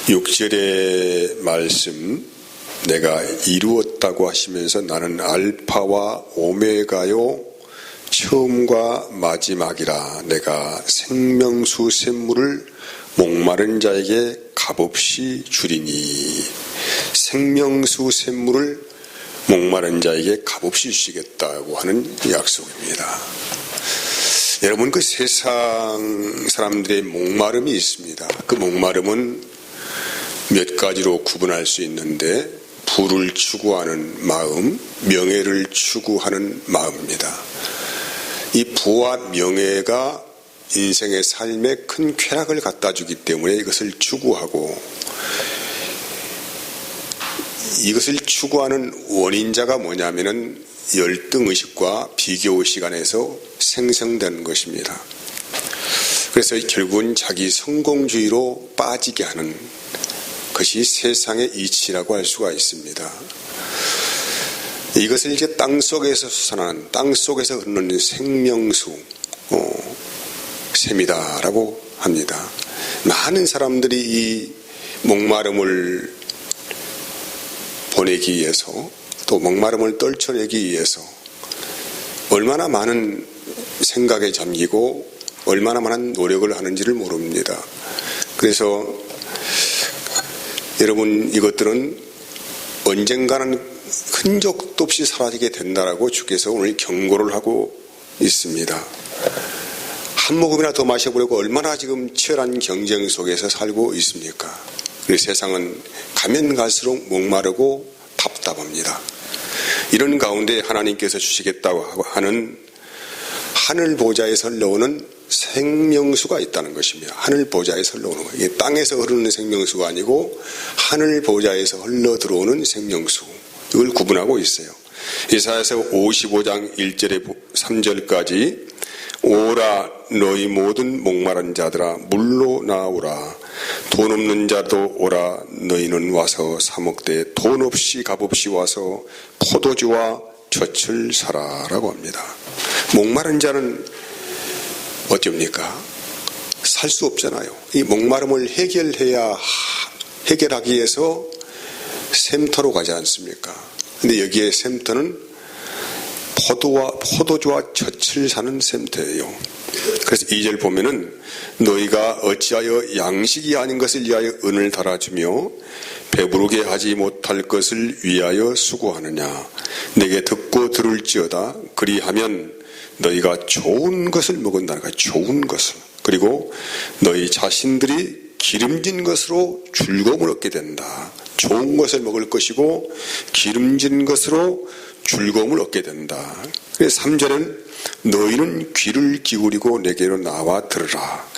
6절의 말씀, 내가 이루었다고 하시면서 나는 알파와 오메가요 처음과 마지막이라. 내가 생명수 샘물을 목마른 자에게 값없이 주리니. 생명수 샘물을 목마른 자에게 값없이 주시겠다고 하는 약속입니다. 여러분, 그 세상 사람들의 목마름이 있습니다. 그 목마름은 몇 가지로 구분할 수 있는데, 부를 추구하는 마음, 명예를 추구하는 마음입니다. 이 부와 명예가 인생의 삶에 큰 쾌락을 갖다 주기 때문에 이것을 추구하고, 이것을 추구하는 원인자가 뭐냐면은 열등의식과 비교의식 안에서 생성된 것입니다. 그래서 결국은 자기 성공주의로 빠지게 하는 것이 세상의 이치라고 할 수가 있습니다. 이것을 이제 땅속에서 솟아나는, 땅속에서 흐르는 생명수 샘이다라고 합니다. 많은 사람들이 이 목마름을 보내기 위해서, 또 목마름을 떨쳐내기 위해서 얼마나 많은 생각에 잠기고 얼마나 많은 노력을 하는지를 모릅니다. 그래서 여러분, 이것들은 언젠가는 흔적도 없이 사라지게 된다라고 주께서 오늘 경고를 하고 있습니다. 한 모금이나 더 마셔보려고 얼마나 지금 치열한 경쟁 속에서 살고 있습니까? 그래서 세상은 가면 갈수록 목마르고 답답합니다. 이런 가운데 하나님께서 주시겠다고 하는 하늘 보좌에서 흘러오는 생명수가 있다는 것입니다. 하늘 보좌에서 흘러오는 거예요. 이게 땅에서 흐르는 생명수가 아니고 하늘 보좌에서 흘러 들어오는 생명수, 이걸 구분하고 있어요. 이사야서 55장 1절에 3절까지 오라 너희 모든 목마른 자들아 물로 나오라. 돈 없는 자도 오라. 너희는 와서 사 먹되 돈 없이 값없이 와서 포도주와 젖을 사라 라고 합니다. 목마른 자는 어쩝니까? 살 수 없잖아요. 이 목마름을 해결하기 위해서 샘터로 가지 않습니까? 근데 여기에 샘터는 포도주와 젖을 사는 샘터예요. 그래서 2절 보면은 너희가 어찌하여 양식이 아닌 것을 위하여 은을 달아주며 배부르게 하지 못할 것을 위하여 수고하느냐. 내게 듣고 들을지어다. 그리하면 너희가 좋은 것을 먹은다는 거야. 좋은 것을. 그리고 너희 자신들이 기름진 것으로 즐거움을 얻게 된다. 좋은 것을 먹을 것이고 기름진 것으로 즐거움을 얻게 된다. 그래서 3절은 너희는 귀를 기울이고 내게로 나와 들으라.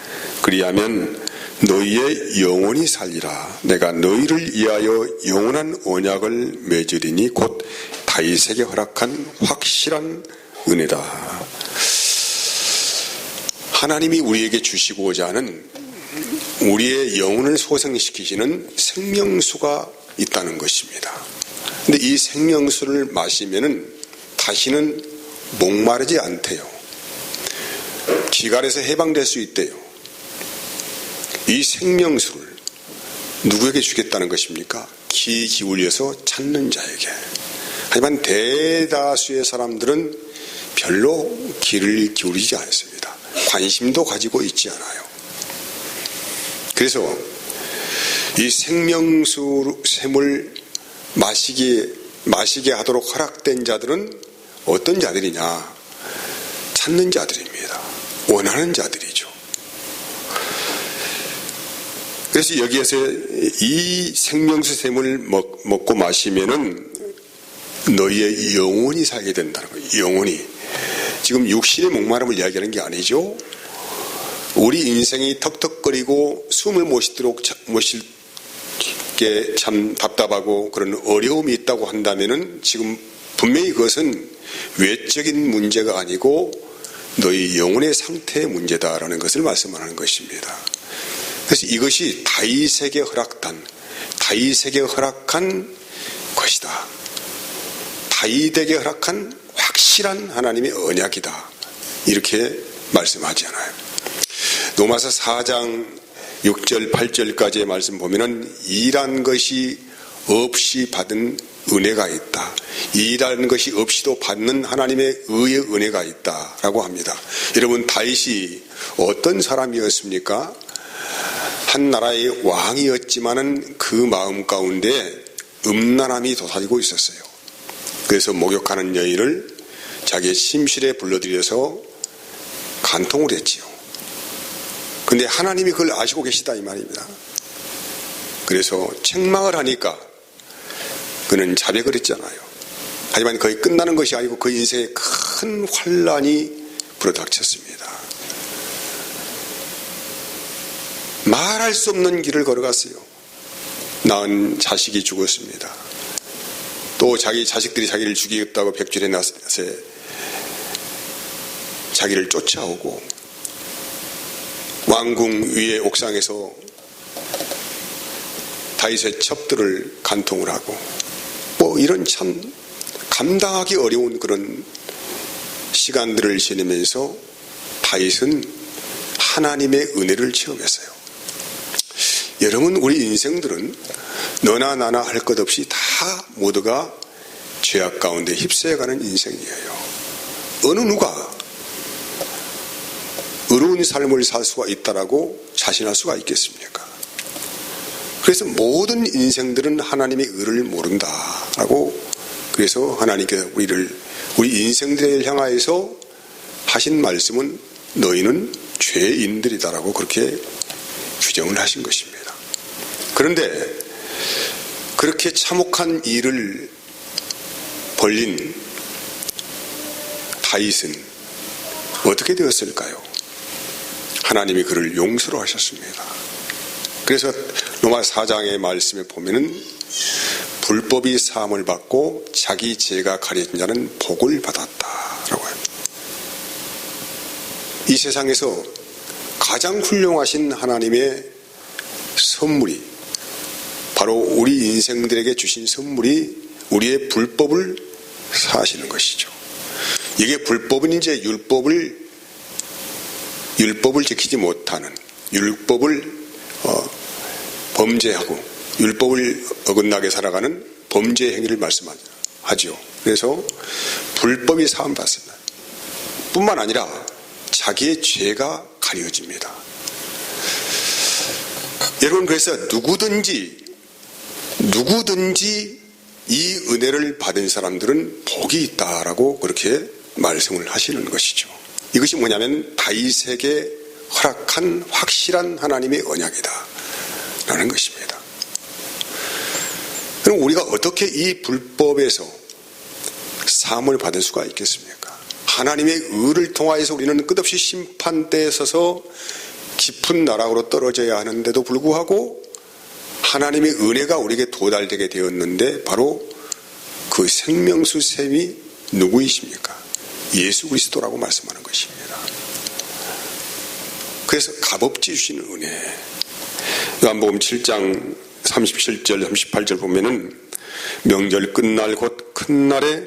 그리하면 너희의 영혼이 살리라. 내가 너희를 위하여 영원한 언약을 맺으리니 곧 다윗에게 허락한 확실한 은혜다. 하나님이 우리에게 주시고자 하는 우리의 영혼을 소생시키시는 생명수가 있다는 것입니다. 근데 이 생명수를 마시면은 다시는 목마르지 않대요. 기갈에서 해방될 수 있대요. 이 생명수를 누구에게 주겠다는 것입니까? 귀 기울여서 찾는 자에게. 하지만 대다수의 사람들은 별로 귀를 기울이지 않습니다. 관심도 가지고 있지 않아요. 그래서 이 생명수 샘을 마시게 하도록 허락된 자들은 어떤 자들이냐? 찾는 자들입니다. 원하는 자들이죠. 그래서 여기에서 이 생명수 샘을 먹고 마시면은 너희의 영혼이 살게 된다는 거예요. 영혼이. 지금 육신의 목마름을 이야기하는 게 아니죠. 우리 인생이 턱턱거리고 숨을 못 쉴 게 참 답답하고 그런 어려움이 있다고 한다면은 지금 분명히 그것은 외적인 문제가 아니고 너희 영혼의 상태의 문제다라는 것을 말씀하는 것입니다. 그래서 이것이 다윗에게 허락한 것이다. 다윗에게 허락한 확실한 하나님의 언약이다. 이렇게 말씀하지 않아요. 로마서 4장 6절 8절까지의 말씀 보면은 일한 것이 없이 받은 은혜가 있다. 일하는 것이 없이도 받는 하나님의 의의 은혜가 있다라고 합니다. 여러분, 다윗이 어떤 사람이었습니까? 한 나라의 왕이었지만은 그 마음 가운데 음란함이 돋아지고 있었어요. 그래서 목욕하는 여인을 자기의 침실에 불러들여서 간통을 했지요. 근데 하나님이 그걸 아시고 계시다 이 말입니다. 그래서 책망을 하니까 그는 자백을 했잖아요. 하지만 거의 끝나는 것이 아니고 그 인생에 큰 환란이 불어닥쳤습니다. 말할 수 없는 길을 걸어갔어요. 낳은 자식이 죽었습니다. 또 자기 자식들이 자기를 죽이겠다고 백줄에 낫에 자기를 쫓아오고 왕궁 위의 옥상에서 다윗의 첩들을 간통을 하고 뭐 이런 참 감당하기 어려운 그런 시간들을 지내면서 다윗은 하나님의 은혜를 체험했어요. 여러분, 우리 인생들은 너나 나나 할 것 없이 다 모두가 죄악 가운데 휩싸여가는 인생이에요. 어느 누가 의로운 삶을 살 수가 있다라고 자신할 수가 있겠습니까? 그래서 모든 인생들은 하나님의 의를 모른다라고, 그래서 하나님께서 우리 인생들을 향하여서 하신 말씀은 너희는 죄인들이다라고 그렇게 규정을 하신 것입니다. 그런데 그렇게 참혹한 일을 벌린 다윗은 어떻게 되었을까요? 하나님이 그를 용서로 하셨습니다. 그래서 로마 4장의 말씀에 보면은 불법이 사함을 받고 자기 죄가 가려진 자는 복을 받았다라고 합니다. 이 세상에서 가장 훌륭하신 하나님의 선물이 바로 우리 인생들에게 주신 선물이 우리의 불법을 사하시는 것이죠. 이게 불법은 이제 율법을 지키지 못하는, 율법을 범죄하고 율법을 어긋나게 살아가는 범죄 행위를 말씀하죠. 그래서 불법이 사함 받습니다. 뿐만 아니라 자기의 죄가 가려집니다. 여러분, 그래서 누구든지 이 은혜를 받은 사람들은 복이 있다라고 그렇게 말씀을 하시는 것이죠. 이것이 뭐냐면 다윗에게 허락한 확실한 하나님의 언약이다 라는 것입니다. 그럼 우리가 어떻게 이 불법에서 사함을 받을 수가 있겠습니까? 하나님의 의를 통하여서 우리는 끝없이 심판대에 서서 깊은 나락으로 떨어져야 하는데도 불구하고 하나님의 은혜가 우리에게 도달되게 되었는데 바로 그 생명수 샘이 누구이십니까? 예수 그리스도라고 말씀하는 것입니다. 그래서 값없이 주시는 은혜. 요한복음 7장 37절 38절 보면은 명절 끝날 곧 큰 날에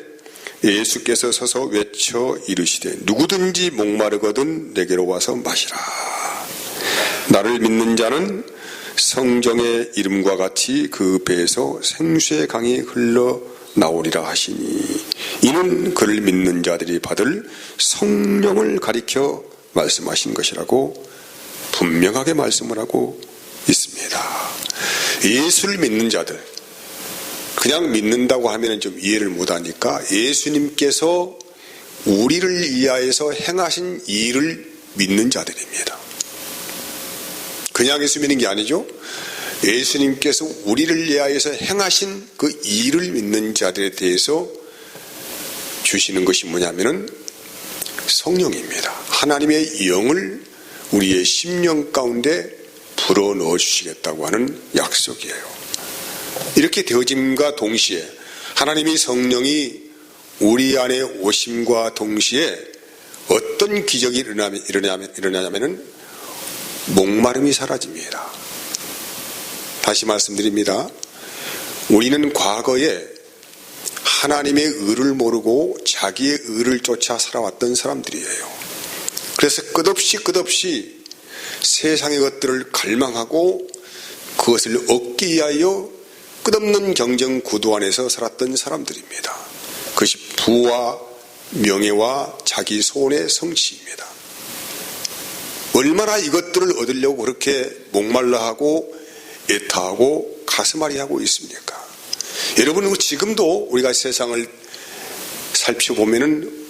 예수께서 서서 외쳐 이르시되 누구든지 목마르거든 내게로 와서 마시라. 나를 믿는 자는 성경의 이름과 같이 그 배에서 생수의 강이 흘러나오리라 하시니 이는 그를 믿는 자들이 받을 성령을 가리켜 말씀하신 것이라고 분명하게 말씀을 하고 있습니다. 예수를 믿는 자들, 그냥 믿는다고 하면 좀 이해를 못하니까 예수님께서 우리를 위하여서 행하신 일을 믿는 자들입니다. 그냥 예수 믿는 게 아니죠. 예수님께서 우리를 위하여서 행하신 그 일을 믿는 자들에 대해서 주시는 것이 뭐냐면은 성령입니다. 하나님의 영을 우리의 심령 가운데 불어넣어 주시겠다고 하는 약속이에요. 이렇게 되어짐과 동시에 하나님의 성령이 우리 안에 오심과 동시에 어떤 기적이 일어나냐면은 목마름이 사라집니다. 다시 말씀드립니다. 우리는 과거에 하나님의 의를 모르고 자기의 의를 쫓아 살아왔던 사람들이에요. 그래서 끝없이 세상의 것들을 갈망하고 그것을 얻기 위하여 끝없는 경쟁 구도 안에서 살았던 사람들입니다. 그것이 부와 명예와 자기 소원의 성취입니다. 얼마나 이것들을 얻으려고 그렇게 목말라하고 애타하고 가슴앓이하고 있습니까? 여러분, 지금도 우리가 세상을 살펴보면은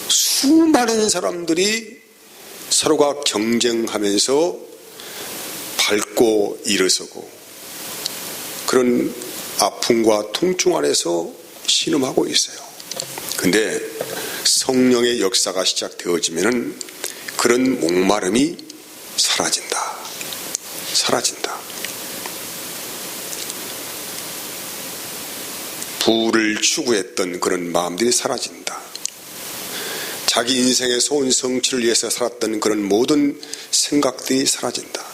수많은 사람들이 서로가 경쟁하면서 밟고 일어서고 그런 아픔과 통증 안에서 신음하고 있어요. 근데 성령의 역사가 시작되어지면은 그런 목마름이 사라진다. 부를 추구했던 그런 마음들이 사라진다. 자기 인생의 소원 성취를 위해서 살았던 그런 모든 생각들이 사라진다.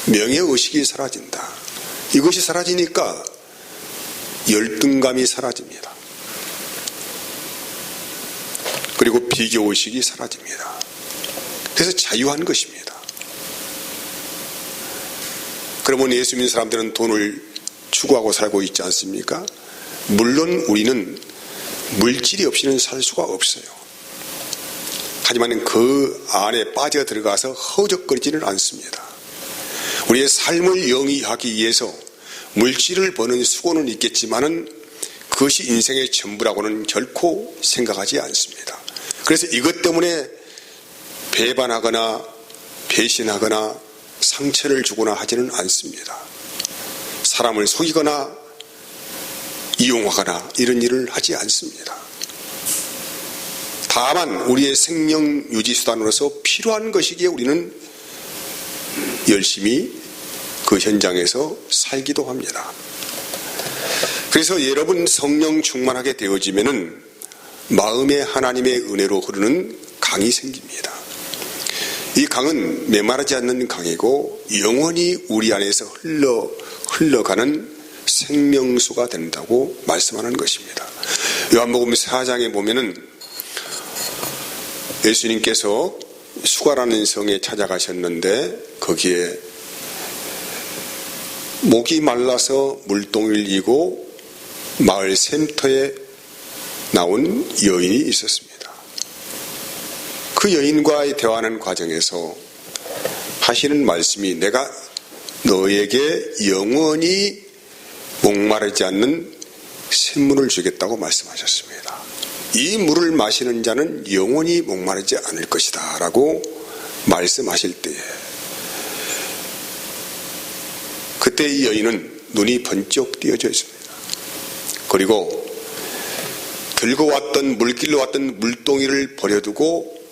명예의식이 사라진다. 이것이 사라지니까 열등감이 사라집니다. 그리고 비교의식이 사라집니다. 그래서 자유한 것입니다. 그러면 예수 믿는 사람들은 돈을 추구하고 살고 있지 않습니까? 물론 우리는 물질이 없이는 살 수가 없어요. 하지만 그 안에 빠져 들어가서 허적거리지는 않습니다. 우리의 삶을 영위하기 위해서 물질을 버는 수고는 있겠지만은 그것이 인생의 전부라고는 결코 생각하지 않습니다. 그래서 이것 때문에 배반하거나 배신하거나 상처를 주거나 하지는 않습니다. 사람을 속이거나 이용하거나 이런 일을 하지 않습니다. 다만 우리의 생명 유지 수단으로서 필요한 것이기에 우리는 열심히 그 현장에서 살기도 합니다. 그래서 여러분 성령 충만하게 되어지면은 마음에 하나님의 은혜로 흐르는 강이 생깁니다. 이 강은 메마르지 않는 강이고 영원히 우리 안에서 흘러가는 생명수가 된다고 말씀하는 것입니다. 요한복음 4장에 보면은 예수님께서 수가라는 성에 찾아가셨는데 거기에 목이 말라서 물동이를 이고 마을 샘터에 나온 여인이 있었습니다. 그 여인과의 대화하는 과정에서 하시는 말씀이 내가 너에게 영원히 목마르지 않는 샘물을 주겠다고 말씀하셨습니다. 이 물을 마시는 자는 영원히 목마르지 않을 것이다 라고 말씀하실 때에 그때 이 여인은 눈이 번쩍 띄어져 있습니다. 그리고 들고 왔던 물길로 왔던 물동이를 버려두고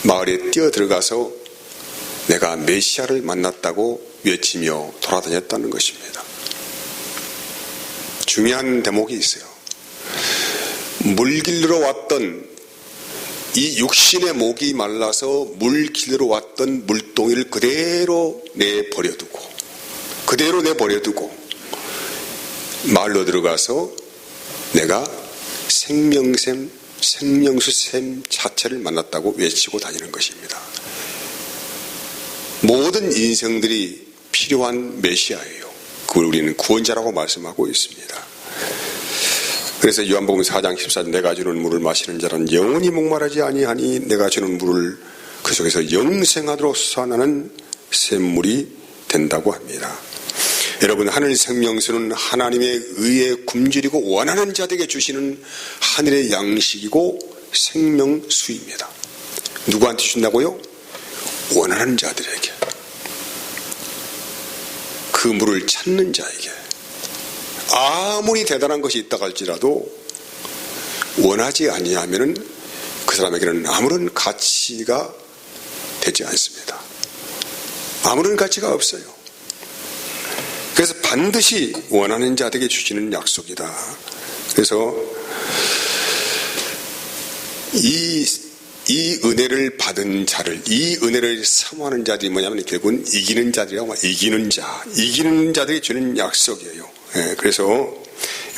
마을에 뛰어들어가서 내가 메시아를 만났다고 외치며 돌아다녔다는 것입니다. 중요한 대목이 있어요. 물길로 왔던 이 육신의 목이 말라서 물길로 왔던 물동이를 그대로 내버려두고 마을로 들어가서 내가 생명수샘 자체를 만났다고 외치고 다니는 것입니다. 모든 인생들이 필요한 메시아예요. 그걸 우리는 구원자라고 말씀하고 있습니다. 그래서 요한복음 4장 14절 내가 주는 물을 마시는 자는 영원히 목마르지 아니하니 내가 주는 물을 그 속에서 영생하도록 솟아나는 샘물이 된다고 합니다. 여러분, 하늘 생명수는 하나님의 의에 굶주리고 원하는 자들에게 주시는 하늘의 양식이고 생명수입니다. 누구한테 주신다고요? 원하는 자들에게. 그 물을 찾는 자에게. 아무리 대단한 것이 있다 할지라도 원하지 아니하면은 그 사람에게는 아무런 가치가 되지 않습니다. 아무런 가치가 없어요. 그래서 반드시 원하는 자들에게 주시는 약속이다. 그래서 이 은혜를 받은 자를, 이 은혜를 사모하는 자들이 뭐냐면 결국은 이기는 자들이라고, 이기는 자들이 주는 약속이에요. 그래서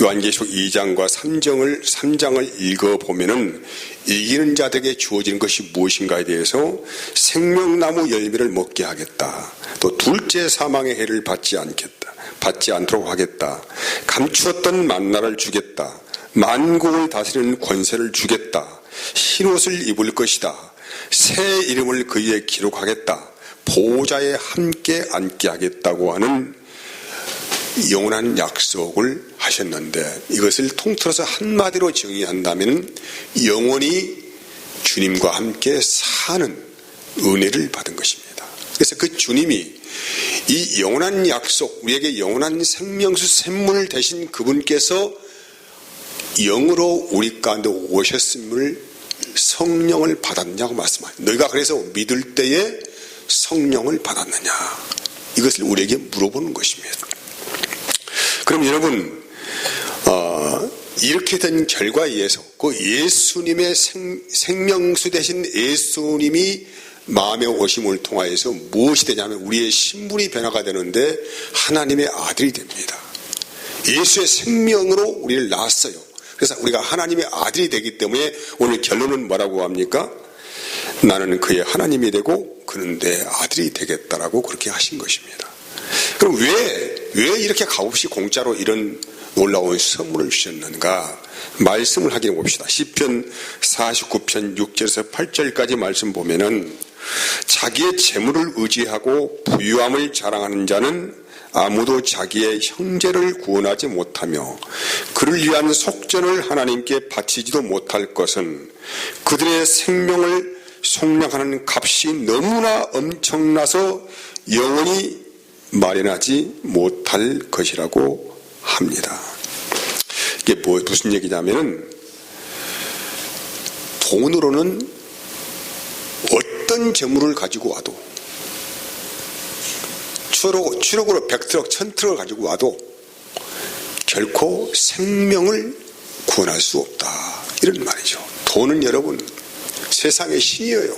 요한계시록 2장과 3장을 읽어보면은 이기는 자들에게 주어지는 것이 무엇인가에 대해서 생명나무 열매를 먹게 하겠다. 또 둘째 사망의 해를 받지 않도록 하겠다. 감추었던 만나를 주겠다. 만국을 다스리는 권세를 주겠다. 흰옷을 입을 것이다. 새 이름을 그에게 기록하겠다. 보좌에 함께 앉게 하겠다고 하는 영원한 약속을 하셨는데, 이것을 통틀어서 한마디로 정의한다면 영원히 주님과 함께 사는 은혜를 받은 것입니다. 그래서 그 주님이 이 영원한 약속, 우리에게 영원한 생명수 샘물 되신 그분께서 영으로 우리 가운데 오셨음을 성령을 받았냐고 말씀하십니다. 너희가 그래서 믿을 때에 성령을 받았느냐, 이것을 우리에게 물어보는 것입니다. 그럼 여러분, 이렇게 된 결과에 의해서 그 예수님의 생명수 되신 예수님이 마음에 오심을 통하여서 무엇이 되냐면 우리의 신분이 변화가 되는데 하나님의 아들이 됩니다. 예수의 생명으로 우리를 낳았어요. 그래서 우리가 하나님의 아들이 되기 때문에 오늘 결론은 뭐라고 합니까? 나는 그의 하나님이 되고 그는 내 아들이 되겠다라고 그렇게 하신 것입니다. 그럼 왜 이렇게 값없이 공짜로 이런 놀라운 선물을 주셨는가? 말씀을 확인해 봅시다. 시편 49편 6절에서 8절까지 말씀 보면은 자기의 재물을 의지하고 부유함을 자랑하는 자는 아무도 자기의 형제를 구원하지 못하며 그를 위한 속전을 하나님께 바치지도 못할 것은 그들의 생명을 속량하는 값이 너무나 엄청나서 영원히 마련하지 못할 것이라고 합니다. 이게 무슨 얘기냐면은 돈으로는 어떤 재물을 가지고 와도 추록으로 100트럭, 1000트럭을 가지고 와도 결코 생명을 구원할 수 없다, 이런 말이죠. 돈은 여러분 세상의 신이에요.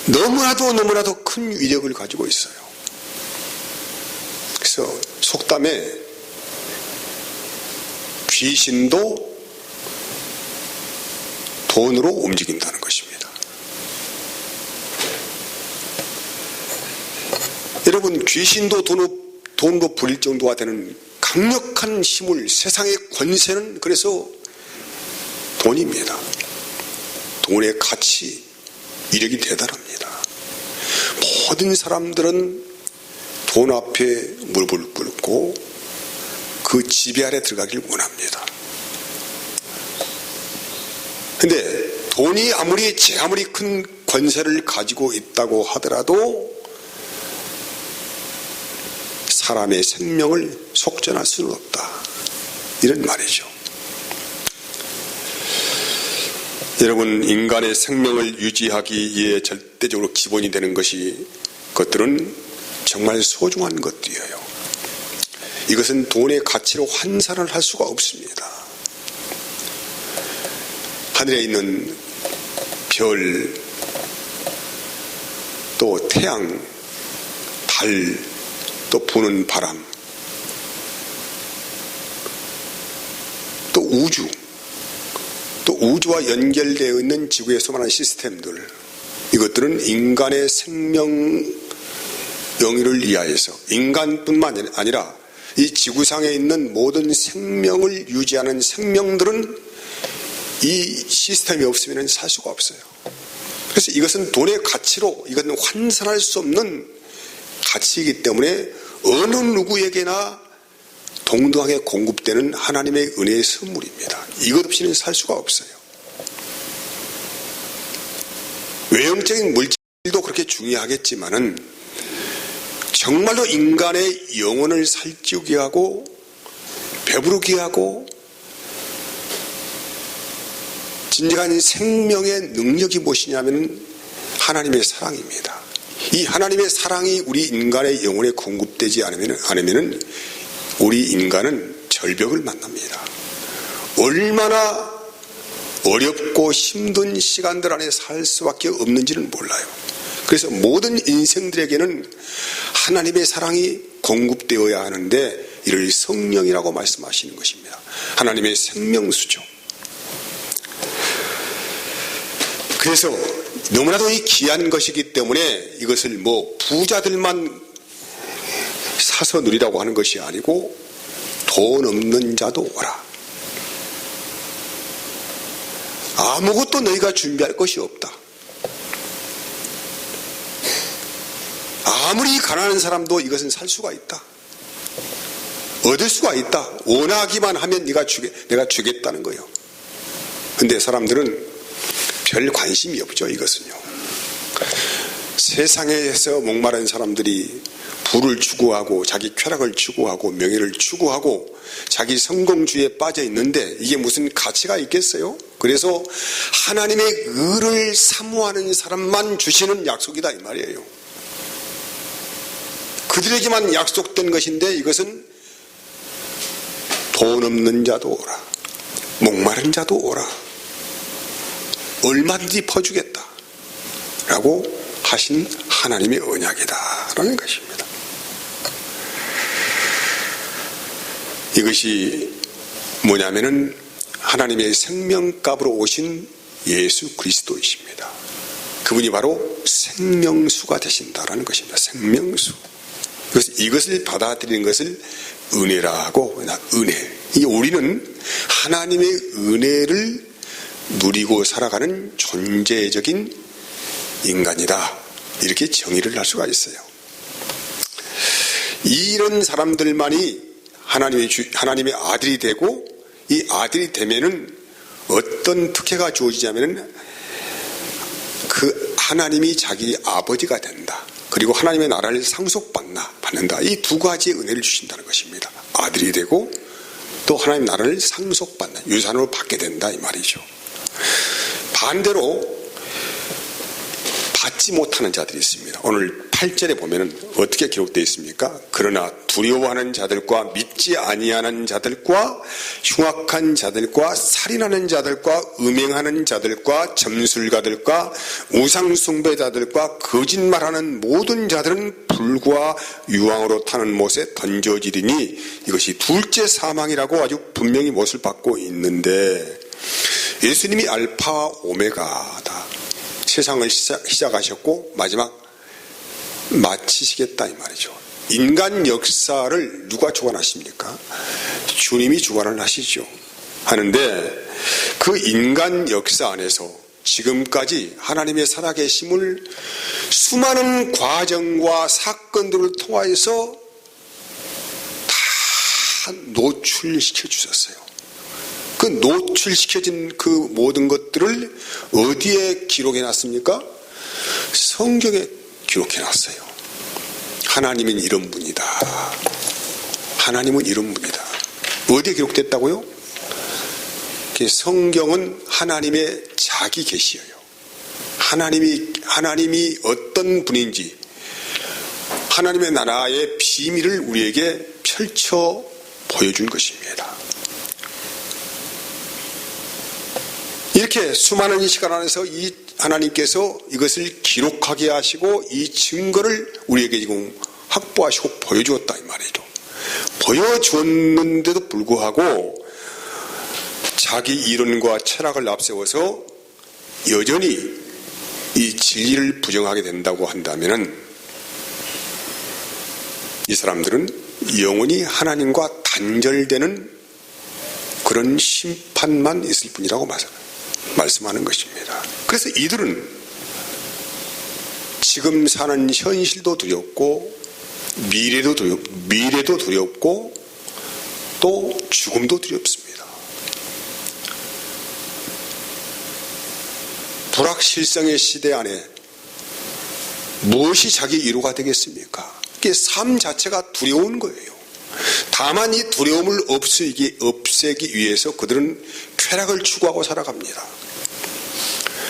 너무나도 큰 위력을 가지고 있어요. 그래서 속담에 귀신도 돈으로 움직인다는 것입니다. 여러분, 귀신도 돈으로 부릴 정도가 되는 강력한 힘을, 세상의 권세는 그래서 돈입니다. 돈의 가치, 위력이 대단합니다. 모든 사람들은 돈 앞에 무릎을 꿇고 그 지배 아래 들어가길 원합니다. 근데 돈이 아무리 큰 권세를 가지고 있다고 하더라도 사람의 생명을 속전할 수는 없다, 이런 말이죠. 여러분, 인간의 생명을 유지하기 위해 절대적으로 기본이 되는 것들은 정말 소중한 것들이에요. 이것은 돈의 가치로 환산을 할 수가 없습니다. 하늘에 있는 별, 또 태양, 달, 또 부는 바람, 또 우주, 또 우주와 연결되어 있는 지구의 수많은 시스템들, 이것들은 인간의 생명 영위를 위하여서 인간뿐만 아니라 이 지구상에 있는 모든 생명을 유지하는 생명들은 이 시스템이 없으면 살 수가 없어요. 그래서 이것은 돈의 가치로, 이것은 환산할 수 없는 가치이기 때문에 어느 누구에게나 동등하게 공급되는 하나님의 은혜의 선물입니다. 이것 없이는 살 수가 없어요. 외형적인 물질도 그렇게 중요하겠지만은 정말로 인간의 영혼을 살찌우게 하고 배부르게 하고 진정한 생명의 능력이 무엇이냐면 하나님의 사랑입니다. 이 하나님의 사랑이 우리 인간의 영혼에 공급되지 않으면 우리 인간은 절벽을 만납니다. 얼마나 어렵고 힘든 시간들 안에 살 수밖에 없는지는 몰라요. 그래서 모든 인생들에게는 하나님의 사랑이 공급되어야 하는데 이를 성령이라고 말씀하시는 것입니다. 하나님의 생명수죠. 그래서 너무나도 이 귀한 것이기 때문에 이것을 부자들만 사서 누리라고 하는 것이 아니고 돈 없는 자도 오라. 아무것도 너희가 준비할 것이 없다. 아무리 가난한 사람도 이것은 살 수가 있다. 얻을 수가 있다. 원하기만 하면 내가 주겠다는 거예요. 근데 사람들은 별 관심이 없죠. 이것은요. 세상에서 목마른 사람들이 부를 추구하고 자기 쾌락을 추구하고 명예를 추구하고 자기 성공주의에 빠져 있는데 이게 무슨 가치가 있겠어요? 그래서 하나님의 의를 사모하는 사람만 주시는 약속이다 이 말이에요. 그들에게만 약속된 것인데 이것은 돈 없는 자도 오라. 목마른 자도 오라. 얼마든지 퍼주겠다 라고 하신 하나님의 언약이다라는 것입니다. 이것이 뭐냐면은 하나님의 생명값으로 오신 예수 그리스도이십니다. 그분이 바로 생명수가 되신다라는 것입니다. 생명수. 그래서 이것을 받아들이는 것을 은혜라고, 은혜. 우리는 하나님의 은혜를 누리고 살아가는 존재적인 인간이다. 이렇게 정의를 할 수가 있어요. 이런 사람들만이 하나님의 아들이 되고 이 아들이 되면은 어떤 특혜가 주어지냐면은 그 하나님이 자기 아버지가 된다. 그리고 하나님의 나라를 상속받는다. 이 두 가지의 은혜를 주신다는 것입니다. 아들이 되고 또 하나님의 나라를 상속받는, 유산으로 받게 된다 이 말이죠. 반대로 받지 못하는 자들이 있습니다. 오늘 8절에 보면은 어떻게 기록되어 있습니까? 그러나 두려워하는 자들과 믿지 아니하는 자들과 흉악한 자들과 살인하는 자들과 음행하는 자들과 점술가들과 우상숭배자들과 거짓말하는 모든 자들은 불과 유황으로 타는 못에 던져지리니 이것이 둘째 사망이라고 아주 분명히 못을 받고 있는데 예수님이 알파와 오메가다. 세상을 시작하셨고 마지막 마치시겠다 이 말이죠. 인간 역사를 누가 주관하십니까? 주님이 주관을 하시죠. 하는데 그 인간 역사 안에서 지금까지 하나님의 살아계심을 수많은 과정과 사건들을 통하여서 다 노출시켜 주셨어요. 그 노출시켜진 그 모든 것들을 어디에 기록해 놨습니까? 성경에 기록해 놨어요. 하나님은 이런 분이다. 하나님은 이런 분이다. 어디에 기록됐다고요? 성경은 하나님의 자기 계시예요. 하나님이 어떤 분인지 하나님의 나라의 비밀을 우리에게 펼쳐 보여준 것입니다. 이렇게 수많은 시간 안에서 이 하나님께서 이것을 기록하게 하시고 이 증거를 우리에게 지금 확보하시고 보여주었다 이 말이죠. 보여주었는데도 불구하고 자기 이론과 철학을 앞세워서 여전히 이 진리를 부정하게 된다고 한다면은 이 사람들은 영원히 하나님과 단절되는 그런 심판만 있을 뿐이라고 말씀하는 것입니다. 그래서 이들은 지금 사는 현실도 두렵고 미래도 두렵고 또 죽음도 두렵습니다. 불확실성의 시대 안에 무엇이 자기 위로가 되겠습니까? 이게 삶 자체가 두려운 거예요. 다만 이 두려움을 없애기 위해서 그들은 쾌락을 추구하고 살아갑니다.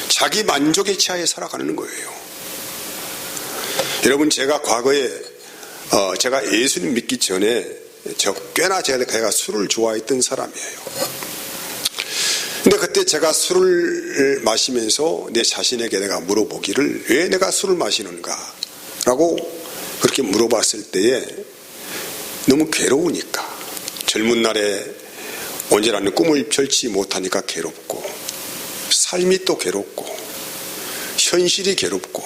자기 만족에 취하여 살아가는 거예요. 여러분, 제가 과거에 제가 예수님 믿기 전에 꽤나 제가 술을 좋아했던 사람이에요. 근데 그때 제가 술을 마시면서 내 자신에게 내가 물어보기를 왜 내가 술을 마시는가 라고 그렇게 물어봤을 때에 너무 괴로우니까, 젊은 날에 언제라는 꿈을 펼치지 못하니까 괴롭고, 삶이 또 괴롭고, 현실이 괴롭고,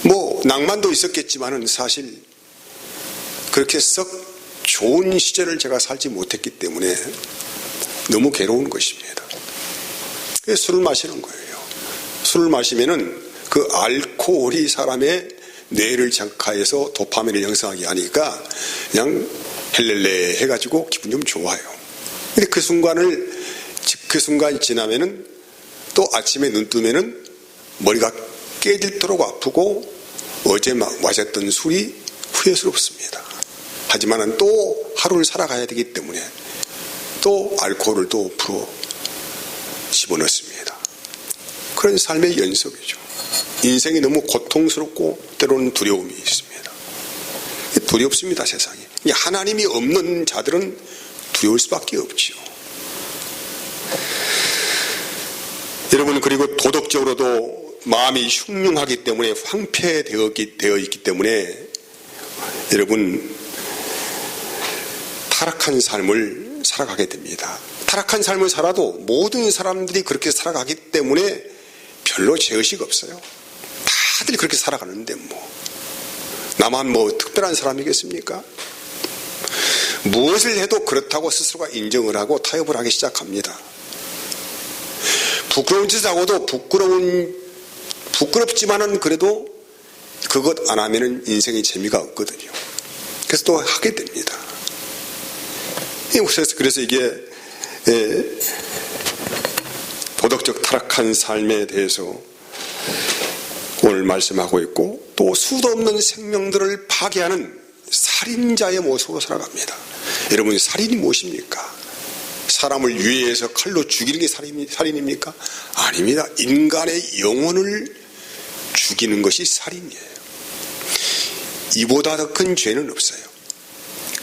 뭐 낭만도 있었겠지만은 사실 그렇게 썩 좋은 시절을 제가 살지 못했기 때문에 너무 괴로운 것입니다. 그래서 술을 마시는 거예요. 술을 마시면은 그 알코올이 사람의 뇌를 자극해서 도파민을 형성하게 하니까 그냥 헬렐레 해가지고 기분 좀 좋아요. 근데 그 순간 지나면은 또 아침에 눈 뜨면은 머리가 깨질도록 아프고 어제 마셨던 술이 후회스럽습니다. 하지만은 또 하루를 살아가야 되기 때문에 또 알코올을 또 풀어 집어넣습니다. 그런 삶의 연속이죠. 인생이 너무 고통스럽고 때로는 두려움이 있습니다. 두렵습니다, 세상에. 하나님이 없는 자들은 두려울 수밖에 없지요. 여러분, 그리고 도덕적으로도 마음이 흉흉하기 때문에 황폐되어 있기 때문에 여러분 타락한 삶을 살아가게 됩니다. 타락한 삶을 살아도 모든 사람들이 그렇게 살아가기 때문에 별로 죄의식 없어요. 다들 그렇게 살아가는데 나만 특별한 사람이겠습니까? 무엇을 해도 그렇다고 스스로가 인정을 하고 타협을 하기 시작합니다. 부끄러운 짓을 하고도 부끄럽지만은 그래도 그것 안 하면은 인생의 재미가 없거든요. 그래서 또 하게 됩니다. 그래서 이게 도덕적 타락한 삶에 대해서 오늘 말씀하고 있고, 또 수도 없는 생명들을 파괴하는 살인자의 모습으로 살아갑니다. 여러분, 살인이 무엇입니까? 사람을 유해해서 칼로 죽이는 게 살인입니까? 아닙니다. 인간의 영혼을 죽이는 것이 살인이에요. 이보다 더 큰 죄는 없어요.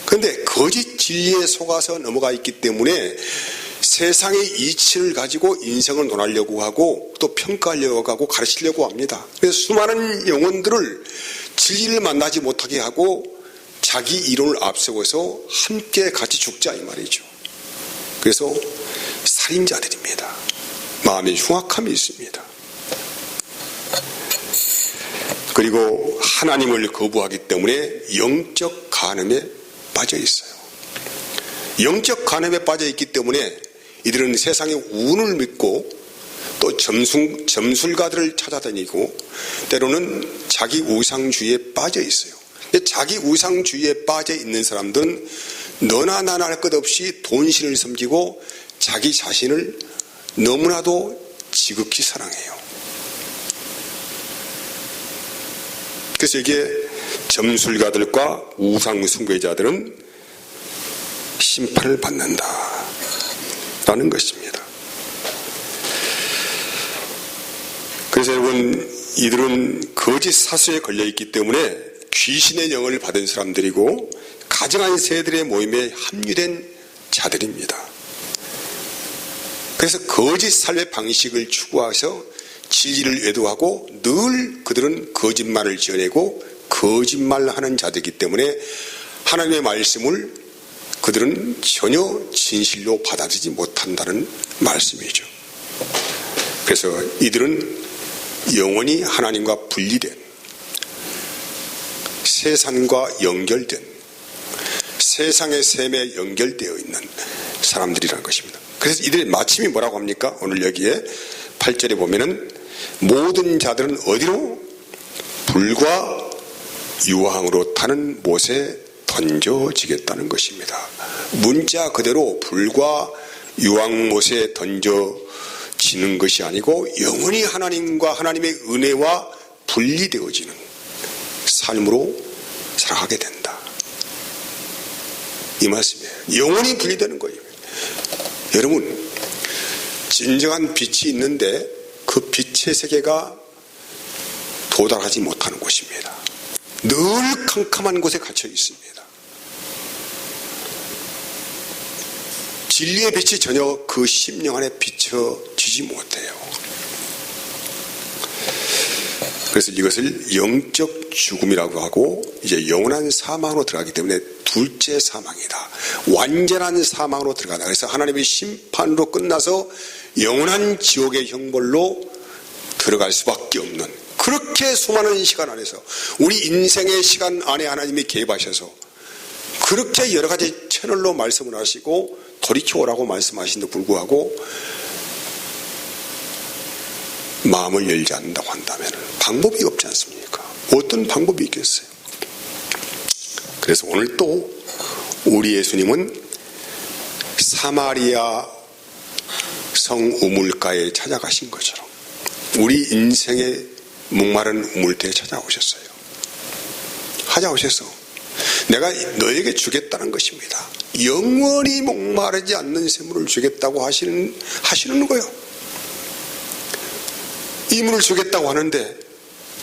그런데 거짓 진리에 속아서 넘어가 있기 때문에 세상의 이치를 가지고 인생을 논하려고 하고 또 평가하려고 하고 가르치려고 합니다. 그래서 수많은 영혼들을 진리를 만나지 못하게 하고 자기 이론을 앞세워서 함께 같이 죽자 이 말이죠. 그래서 살인자들입니다. 마음에 흉악함이 있습니다. 그리고 하나님을 거부하기 때문에 영적 간음에 빠져 있어요. 영적 간음에 빠져 있기 때문에 이들은 세상의 운을 믿고 또 점술가들을 찾아다니고 때로는 자기 우상주의에 빠져 있어요. 자기 우상주의에 빠져 있는 사람들은 너나 나나 할 것 없이 돈신을 섬기고 자기 자신을 너무나도 지극히 사랑해요. 그래서 이게 점술가들과 우상숭배자들은 심판을 받는다라는 것입니다. 그래서 여러분, 이들은 거짓 사수에 걸려있기 때문에 귀신의 영을 받은 사람들이고 가증한 새들의 모임에 합류된 자들입니다. 그래서 거짓 삶의 방식을 추구해서 진리를 외도하고 늘 그들은 거짓말을 지어내고 거짓말하는 자들이기 때문에 하나님의 말씀을 그들은 전혀 진실로 받아들이지 못한다는 말씀이죠. 그래서 이들은 영원히 하나님과 분리된, 세상과 연결된, 세상의 셈에 연결되어 있는 사람들이라는 것입니다. 그래서 이들의 마침이 뭐라고 합니까? 오늘 여기에 8절에 보면은 모든 자들은 어디로? 불과 유황으로 타는 못에 던져지겠다는 것입니다. 문자 그대로 불과 유황못에 던져지는 것이 아니고 영원히 하나님과 하나님의 은혜와 분리되어지는 삶으로 살아가게 된다. 이 말씀이에요. 영원히 분리되는 거예요. 여러분, 진정한 빛이 있는데 그 빛의 세계가 도달하지 못하는 곳입니다. 늘 캄캄한 곳에 갇혀 있습니다. 진리의 빛이 전혀 그 심령 안에 비춰지지 못해요. 그래서 이것을 영적 죽음이라고 하고 이제 영원한 사망으로 들어가기 때문에 둘째 사망이다. 완전한 사망으로 들어가다. 그래서 하나님의 심판으로 끝나서 영원한 지옥의 형벌로 들어갈 수밖에 없는, 그렇게 수많은 시간 안에서 우리 인생의 시간 안에 하나님이 개입하셔서 그렇게 여러 가지 채널로 말씀을 하시고 돌이켜오라고 말씀하신데도 불구하고 마음을 열지 않는다고 한다면 방법이 없지 않습니까? 어떤 방법이 있겠어요? 그래서 오늘 또 우리 예수님은 사마리아 성 우물가에 찾아가신 것처럼 우리 인생의 목마른 우물대에 찾아오셨어요. 찾아오셔서 내가 너에게 주겠다는 것입니다. 영원히 목마르지 않는 샘물을 주겠다고 하시는 거예요. 이 물을 주겠다고 하는데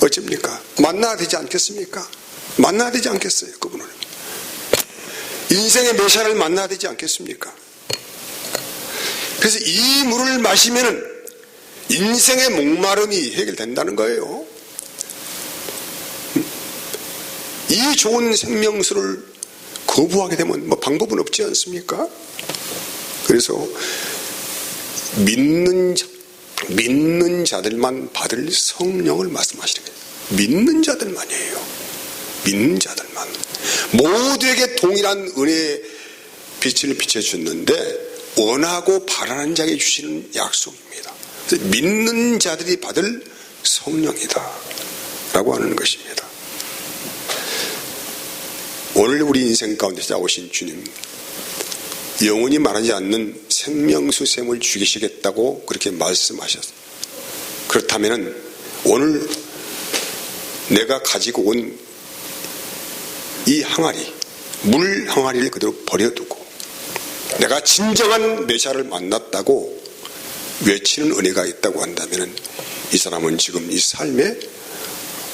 어쩝니까? 만나야 되지 않겠습니까? 만나야 되지 않겠어요, 그분을? 인생의 메시아를 만나야 되지 않겠습니까? 그래서 이 물을 마시면은 인생의 목마름이 해결된다는 거예요. 이 좋은 생명수를 거부하게 되면 뭐 방법은 없지 않습니까? 그래서 믿는 자들만 받을 성령을 말씀하시는 거예요. 믿는 자들만이에요. 믿는 자들만. 모두에게 동일한 은혜의 빛을 비춰주셨는데 원하고 바라는 자에게 주시는 약속입니다. 그래서 믿는 자들이 받을 성령이다 라고 하는 것입니다. 오늘 우리 인생 가운데 찾아오신 주님, 영원히 말하지 않는 생명수 샘을 죽이시겠다고 그렇게 말씀하셨어요. 그렇다면 오늘 내가 가지고 온 이 항아리, 물 항아리를 그대로 버려두고 내가 진정한 메시아를 만났다고 외치는 은혜가 있다고 한다면 이 사람은 지금 이 삶에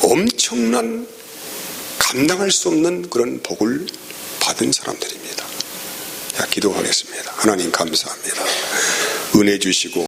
엄청난 감당할 수 없는 그런 복을 받은 사람들입니다. 자, 기도하겠습니다. 하나님 감사합니다. 은혜 주시고